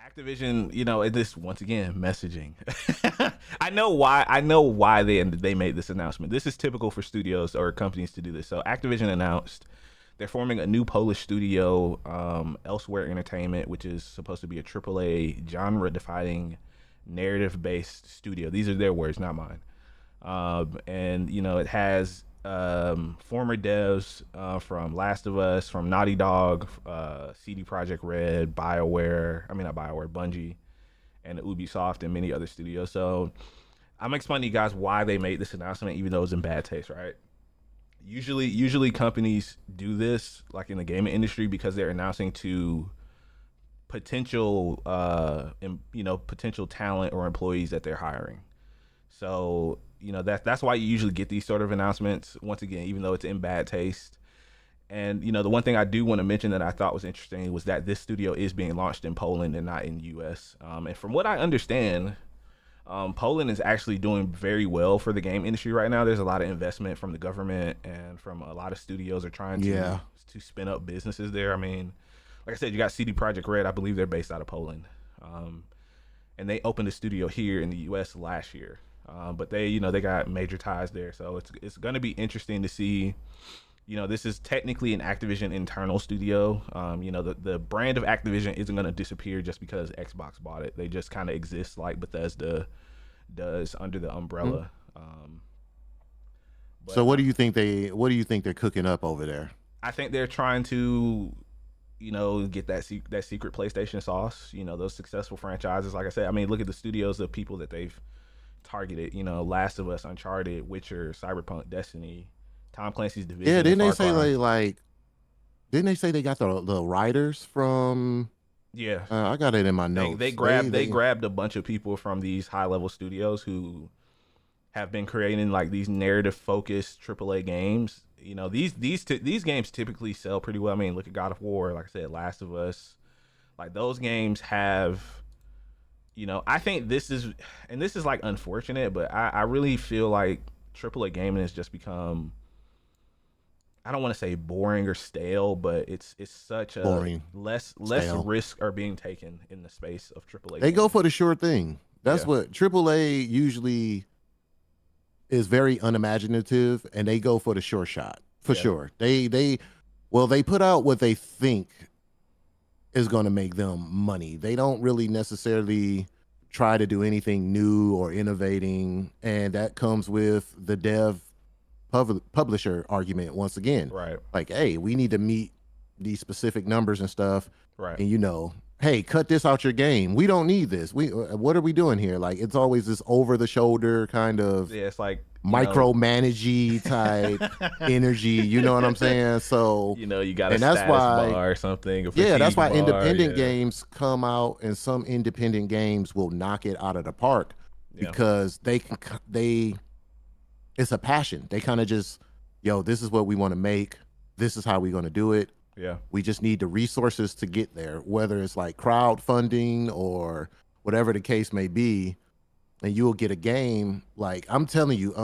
Activision, and this once again messaging. I know why. I know why they made this announcement. This is typical for studios or companies to do this. So Activision announced they're forming a new Polish studio, Elsewhere Entertainment, which is supposed to be a AAA genre-defining, narrative-based studio. These are their words, not mine. And it has former devs from Last of Us, from Naughty Dog, CD Projekt Red, not BioWare, Bungie, and Ubisoft, and many other studios. So I'm explaining to you guys why they made this announcement, even though it's in bad taste, right? Usually companies do this, like in the gaming industry, because they're announcing to potential, potential talent or employees that they're hiring. So that's why you usually get these sort of announcements. Once again, even though it's in bad taste. And the one thing I do want to mention that I thought was interesting was that this studio is being launched in Poland and not in the U.S. And from what I understand, Poland is actually doing very well for the game industry right now. There's a lot of investment from the government and from a lot of studios are trying to spin up businesses there. I mean, like I said, you got CD Projekt Red. I believe they're based out of Poland, and they opened a studio here in the U.S. last year. But they got major ties there, so it's going to be interesting to see. This is technically an Activision internal studio. The brand of Activision isn't going to disappear just because Xbox bought it. They just kind of exist like Bethesda does under the umbrella. So what do you think they're cooking up over there? I think they're trying to, get that secret PlayStation sauce. Those successful franchises. Like I said, I mean, look at the studios of people that they've targeted. Last of Us, Uncharted, Witcher, Cyberpunk, Destiny. Tom Clancy's Division. Yeah, didn't they say didn't they say they got the writers from? Yeah, I got it in my notes. They grabbed a bunch of people from these high level studios who have been creating like these narrative focused AAA games. These games typically sell pretty well. I mean, look at God of War. Like I said, Last of Us. Like those games have. I think this is like unfortunate, but I really feel like AAA gaming has just become. I don't want to say boring or stale, but it's such a boring, less risk are being taken in the space of AAA. They go for the sure thing. That's what AAA usually is, very unimaginative, and they go for the sure shot for sure. They put out what they think is going to make them money. They don't really necessarily try to do anything new or innovating, and that comes with the dev publisher argument once again. Right. Like, hey, we need to meet these specific numbers and stuff. Right. And hey, cut this out your game. We don't need this. What are we doing here? Like, it's always this over the shoulder kind of it's like micromanagey type energy. You know what I'm saying? So you got a status bar or something. That's why independent games come out, and some independent games will knock it out of the park because it's a passion. They kind of just, this is what we want to make. This is how we're going to do it. Yeah. We just need the resources to get there, whether it's like crowdfunding or whatever the case may be. And you'll get a game. Like, I'm telling you,